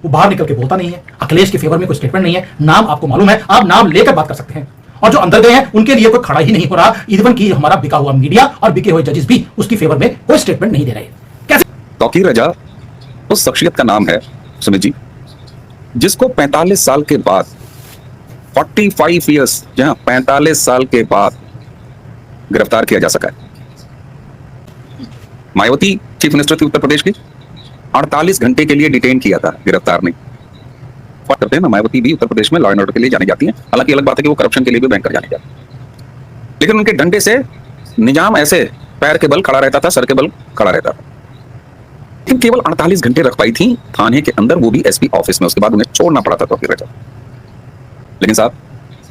वो बाहर निकल के बोलता नहीं है, अखिलेश के फेवर में कोई स्टेटमेंट नहीं है, नाम आपको मालूम है, आप नाम लेकर बात कर सकते हैं। और जो अंदर गए हैं उनके लिए कोई खड़ा ही नहीं हो रहा, इवन कि हमारा बिका हुआ मीडिया और बिके हुए जजेस भी उसकी फेवर में कोई स्टेटमेंट नहीं दे रहे। कैसे? तौकीर रजा उस शख्सियत का नाम है सुमित जी, जिसको 45 साल के बाद 45 ईयर्स, जहां 45 साल के बाद गिरफ्तार किया जा सका है। मायावती चीफ मिनिस्टर थी उत्तर प्रदेश की, 48 घंटे के लिए डिटेन किया था, गिरफ्तार नहीं करते हैं ना। मायावती भी उत्तर प्रदेश में लॉ एंड ऑर्डर के लिए जानी जाती हैं, हालांकि अलग बात है कि वो करप्शन के लिए भी बैंकर जानी जाती है, लेकिन उनके डंडे से निजाम ऐसे पैर के बल खड़ा रहता था, सर के बल खड़ा रहता था। लेकिन केवल 48 घंटे रख पाई थी थाने के अंदर, वो भी एसपी ऑफिस में, उसके बाद उन्हें छोड़ना पड़ा था तौकीर रजा। लेकिन साहब,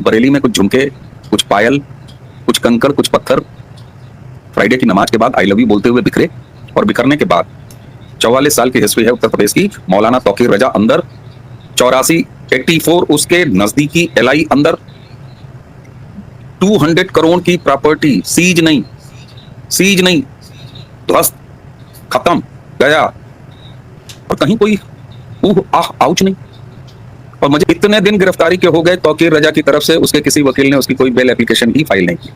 बरेली में कुछ झुमके, कुछ पायल, कुछ कंकड़, कुछ पत्थर फ्राइडे की नमाज के बाद आई लव यू बोलते हुए बिखरे, और बिखरने के बाद 44 साल की हिस्ट्री है उत्तर प्रदेश की। मौलाना तौकीर रजा अंदर, 84 उसके नजदीकी एलआई अंदर, 200 करोड़ की प्रॉपर्टी सीज नहीं, ध्वस्त, खत्म, गया, और कहीं कोई आउच नहीं। और मुझे इतने दिन गिरफ्तारी के हो गए तौकीर रजा की तरफ से, उसके किसी वकील ने उसकी कोई बेल एप्लीकेशन ही फाइल नहीं की।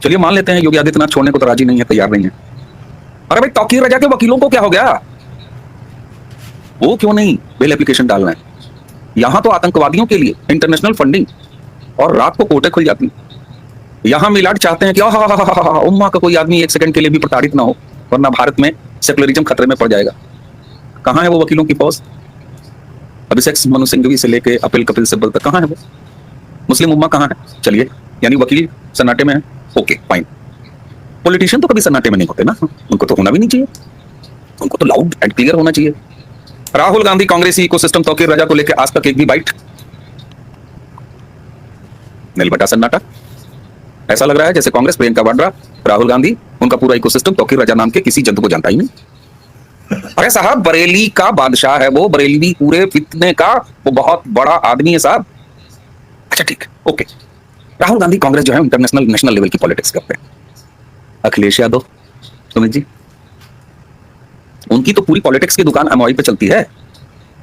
चलिए मान लेते हैं योगी आदित्यनाथ छोड़ने को तो राजी नहीं है, तैयार नहीं है। अरे भाई, तौकीर रजा के वकीलों को क्या हो गया? वो क्यों नहीं बेल एप्लीकेशन डाल रहे हैं? यहां तो आतंकवादियों के लिए इंटरनेशनल फंडिंग, और रात को कोर्टें खुल जाती। यहां मिलाट चाहते हैं कि उम्मा का कोई आदमी एक सेकंड के लिए भी प्रताड़ित ना हो, वरना भारत में सेकुलरिज्म खतरे में पड़ जाएगा। कहां है वो वकीलों की फौज? अभिषेक मनु सिंघवी से लेके कपिल सिब्बल तक कहां है वो? मुस्लिम उम्मा कहां है? चलिए, यानी वकील सन्नाटे में है, ओके फाइन। पॉलिटिशियन तो कभी सन्नाटे में नहीं होते ना, उनको तो होना भी नहीं चाहिए, उनको तो लाउड एंड क्लियर होना चाहिए। राहुल गांधी कांग्रेसी इकोसिस्टम तौकीर रजा को लेकर आज तक एक भी बाइट, नीलबटा सन्नाटा। ऐसा लग रहा है जैसे कांग्रेस, प्रियंका वाड्रा, राहुल गांधी, उनका पूरा इकोसिस्टम तौकीर रजा नाम के किसी जंतु को जानता ही नहीं। अरे साहब, बरेली का बादशाह है वो, बरेली पूरे फितने का वो बहुत बड़ा आदमी है साहब। अच्छा ठीक, ओके। राहुल गांधी कांग्रेस जो है इंटरनेशनल नेशनल लेवल की पॉलिटिक्स करते हैं। अखिलेश यादव, सुमित जी, उनकी तो पूरी पॉलिटिक्स की दुकान एमओआई पे चलती है।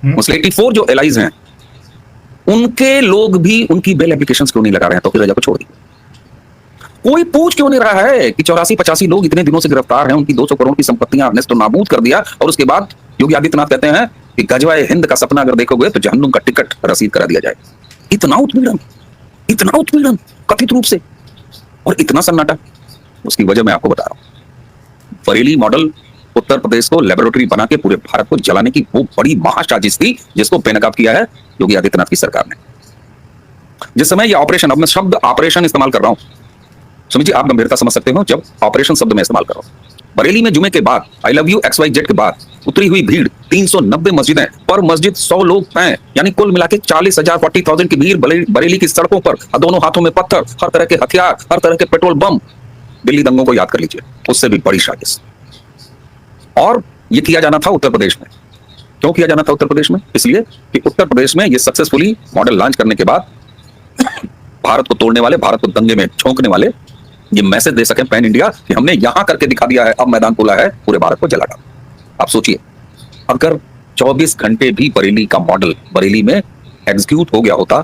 मुस्लिम 84 जो एलाइज हैं, उनके लोग भी उनकी बेल एप्लीकेशंस क्यों नहीं लगा रहे हैं? तौकीर रजा को छोड़ दी, कोई पूछ क्यों नहीं रहा है कि 84-85 लोग इतने दिनों से गिरफ्तार हैं, उनकी 200 करोड़ की संपत्तियां नेस्तो नाबूद कर दिया, और उसके बाद योगी आदित्यनाथ कहते हैं कि गजवाए हिंद का सपना अगर देखोगे तो जहन्नुम का टिकट रसीद करा दिया जाए। इतना उत्पीड़न कथित रूप से, और इतना सन्नाटा। उसकी वजह मैं आपको बता रहा हूं। बरेली मॉडल उत्तर प्रदेश को लेबोरेटरी बना के पूरे भारत को जलाने की वो बड़ी महासाजिश थी, जिसको बेनकाब किया है योगी आदित्यनाथ की सरकार ने। जिस समय ये ऑपरेशन, अब मैं शब्द ऑपरेशन इस्तेमाल कर रहा हूं, सुमित जी आप गंभीरता समझ सकते हो जब ऑपरेशन शब्द में इस्तेमाल कर रहा हूं। बरेली में जुमे के बाद आई लव यू XYZ के बाद उतरी हुई भीड़, 390 मस्जिदें, पर मस्जिद 100 लोग हैं, यानी कुल मिला के 40,000 की भीड़ बरेली की सड़कों पर, दोनों हाथों में पत्थर, हर तरह के हथियार, हर तरह के पेट्रोल बम। दिल्ली दंगों को याद कर लीजिए, उससे भी बड़ी साजिश। और ये किया जाना था उत्तर प्रदेश में। क्यों किया जाना था उत्तर प्रदेश में? इसलिए कि उत्तर प्रदेश में ये सक्सेसफुली मॉडल लॉन्च करने के बाद भारत को तोड़ने वाले, भारत को दंगे में झोंकने वाले ये मैसेज दे सके पैन इंडिया कि हमने यहां करके दिखा दिया है, अब मैदान खुला है, पूरे भारत को जला डाला। आप सोचिए, अगर 24 घंटे भी बरेली का मॉडल बरेली में एग्जीक्यूट हो गया होता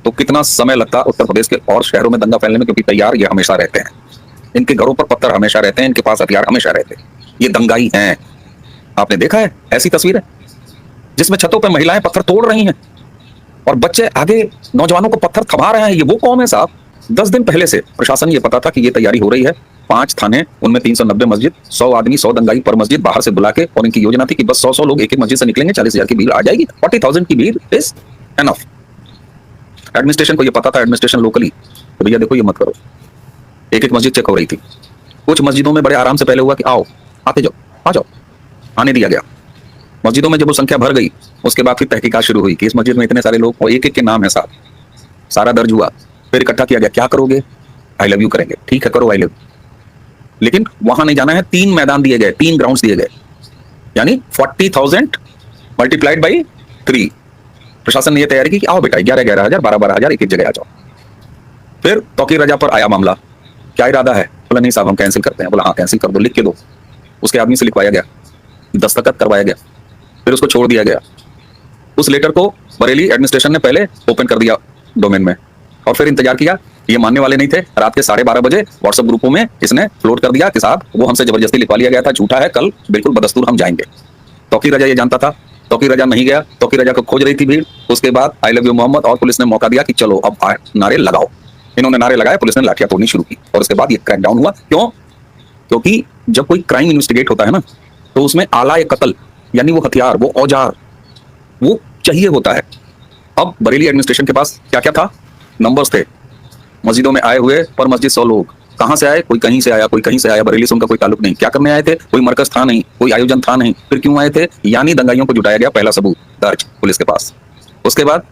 तो कितना समय लगता उत्तर प्रदेश के और शहरों में दंगा फैलने में, क्योंकि तैयार ये हमेशा रहते हैं, इनके घरों पर पत्थर हमेशा रहते हैं, इनके पास हथियार हमेशा रहते हैं, ये दंगाई हैं। आपने देखा है ऐसी तस्वीरें जिसमें छतों पर महिलाएं पत्थर तोड़ रही हैं और बच्चे आगे नौजवानों को पत्थर थमा रहे हैं। ये वो कौम है साहब। 10 दिन पहले से प्रशासन ये पता था कि ये तैयारी हो रही है। 5 थाने, उनमें 390 मस्जिद, 100 आदमी, 100 दंगाई पर मस्जिद बाहर से बुला के, और इनकी योजना थी कि बस 100 लोग एक एक मस्जिद से निकलेंगे, 40,000 की भीड़ आ जाएगी, 40,000 की भीड़ इज एनफ। एडमिनिस्ट्रेशन को ये पता था, एडमिनिस्ट्रेशन लोकली, तो भैया देखो ये मत करो। एक मस्जिद चेक हो रही थी। कुछ मस्जिदों में बड़े आराम से पहले हुआ कि आओ, आते जाओ, आ जाओ, आने दिया गया। मस्जिदों में जब वो संख्या भर गई, उसके बाद फिर तहकीकात शुरू हुई कि इस मस्जिद में इतने सारे लोग, और एक एक के नाम है साहब, सारा दर्ज हुआ। फिर इकट्ठा किया गया, क्या करोगे? आई लव यू करेंगे। ठीक है, करो आई लव यू, लेकिन वहां नहीं जाना है। 3 मैदान दिए गए, 3 ग्राउंड्स दिए गए, यानी 40,000 मल्टीप्लाइड बाई 3। प्रशासन ने यह तैयारी की कि आओ बेटा, 11,000, 12,000 एक एक जगह आ जाओ। फिर तौकीर रजा पर आया मामला, क्या इरादा है? बोला नहीं साहब हम कैंसिल करते हैं। बोला हाँ कैंसिल कर दो, लिख के दो। उसके आदमी से लिखवाया गया, दस्तखत करवाया गया, फिर उसको छोड़ दिया गया। उस लेटर को बरेली एडमिनिस्ट्रेशन ने पहले ओपन कर दिया डोमेन में, और फिर इंतजार किया। ये मानने वाले नहीं थे। रात के 12:30 बजे व्हाट्सएप ग्रुपों में इसने फ्लोट कर दिया कि साहब वो हमसे जबरदस्ती लिखवा लिया गया था, झूठा है, कल बिल्कुल बदस्तूर हम जाएंगे। तौकीर रजा ये जानता था, तौकीर रजा नहीं गया। तौकीर रजा को खोज रही थी भीड़। उसके बाद आई लव यू मोहम्मद और पुलिस ने मौका दिया कि चलो अब नारे लगाओ। इन्होंने नारे लगाए, पुलिस ने लाठियां तोड़नी शुरू की, और उसके बाद ये क्रैकडाउन हुआ। क्यों? क्योंकि जब कोई क्राइम इन्वेस्टिगेट होता है ना, तो उसमें आला कत्ल यानी वो हथियार, वो औजार, वो चाहिए होता है। अब बरेली एडमिनिस्ट्रेशन के पास क्या क्या था? नंबर्स थे। मस्जिदों में आए हुए पर मस्जिद 100 लोग। कहां से आए? कोई कहीं से आया, कोई कहीं से आया। बरेली से उनका कोई ताल्लुक नहीं। क्या करने आए थे? कोई मरकज था नहीं, कोई आयोजन था नहीं। फिर क्यों आए थे? यानी दंगाइयों को जुटाया गया। पहला सबूत दर्ज पुलिस के पास। उसके बाद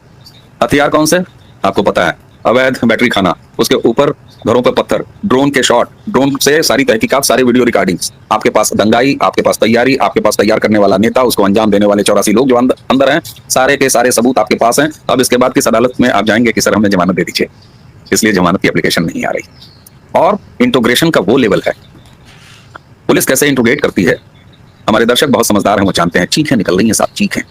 हथियार कौन से? आपको पता है, अवैध बैटरी खाना, उसके ऊपर घरों पर पत्थर, ड्रोन के शॉट, ड्रोन से सारी तहकीकात, सारी वीडियो रिकॉर्डिंग्स। आपके पास दंगाई, आपके पास तैयारी, आपके पास तैयार करने वाला नेता, उसको अंजाम देने वाले 84 लोग जो अंदर हैं, सारे के सारे सबूत आपके पास हैं। अब इसके बाद किस अदालत में आप जाएंगे कि सर हमें जमानत दे दीजिए, इसलिए जमानत की एप्लीकेशन नहीं आ रही। और इंट्रोग्रेशन का वो लेवल है, पुलिस कैसे इंट्रोगेट करती है। हमारे दर्शक बहुत समझदार हैं, वो जानते हैं। चीखें निकल रही हैं साहब, चीखें,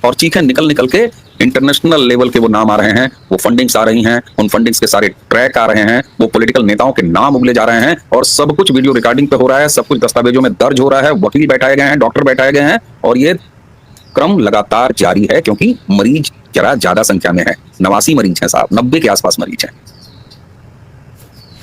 और चीखें निकल निकल के इंटरनेशनल लेवल के वो नाम आ रहे हैं, वो फंडिंग्स आ रही हैं, उन फंडिंग्स के सारे ट्रैक आ रहे हैं, वो पॉलिटिकल नेताओं के नाम उगले जा रहे हैं, और सब कुछ वीडियो रिकॉर्डिंग पे हो रहा है, सब कुछ दस्तावेजों में दर्ज हो रहा है, वकील बैठाए गए हैं, डॉक्टर बैठाए गए हैं, और ये क्रम लगातार जारी है क्योंकि मरीज जरा ज्यादा संख्या में है। 89 मरीज हैं साहब, 90 के आसपास मरीज हैं।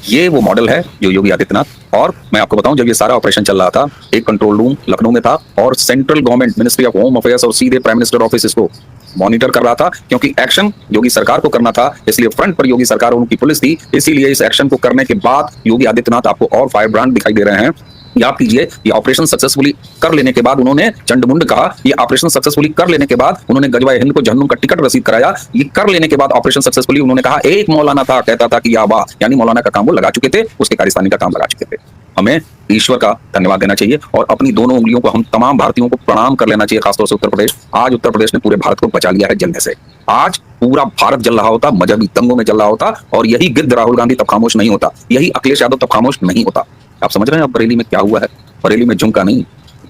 ये वो मॉडल है जो योगी आदित्यनाथ, और मैं आपको बताऊं, जब ये सारा ऑपरेशन चल रहा था, एक कंट्रोल रूम लखनऊ में था, और central government ministry of home affairs और सीधे प्राइम मिनिस्टर ऑफिस इसको मॉनिटर कर रहा था, क्योंकि एक्शन योगी सरकार को करना था, इसलिए फ्रंट पर योगी सरकार और उनकी पुलिस थी। इसीलिए इस एक्शन को करने के बाद योगी आदित्यनाथ आपको और फायर ब्रांड दिखाई दे रहे हैं। याद कीजिए, ये ऑपरेशन सक्सेसफुली कर लेने के बाद उन्होंने चंडमुंड कहा, ये ऑपरेशन सक्सेसफुली कर लेने के बाद उन्होंने गजवाए हिंद को जहन्नुम का टिकट रसीद कराया। ये कर लेने के बाद ऑपरेशन सक्सेसफुली उन्होंने कहा, एक मौलाना था कहता था कि या वाह, यानी मौलाना का काम वो लगा चुके थे, उसके कारिस्तानी का काम लगा चुके थे। हमें ईश्वर का धन्यवाद देना चाहिए, और अपनी दोनों उंगलियों को हम तमाम भारतीयों को प्रणाम कर लेना चाहिए, खासतौर से उत्तर प्रदेश। आज उत्तर प्रदेश ने पूरे भारत को बचा लिया है जलने से। आज पूरा भारत जल रहा होता, मजहबी दंगों में जल रहा होता, और यही गिद्ध राहुल गांधी तब खामोश नहीं होता, यही अखिलेश यादव तब खामोश नहीं होता। आप समझ रहे हैं अब बरेली में क्या हुआ है? बरेली में झुमका नहीं,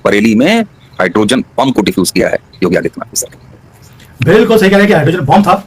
बरेली में हाइड्रोजन बम को डिफ्यूज किया है योगी आदित्यनाथ की सरकार। बिल्कुल सही कह रहे हैं कि हाइड्रोजन बम था,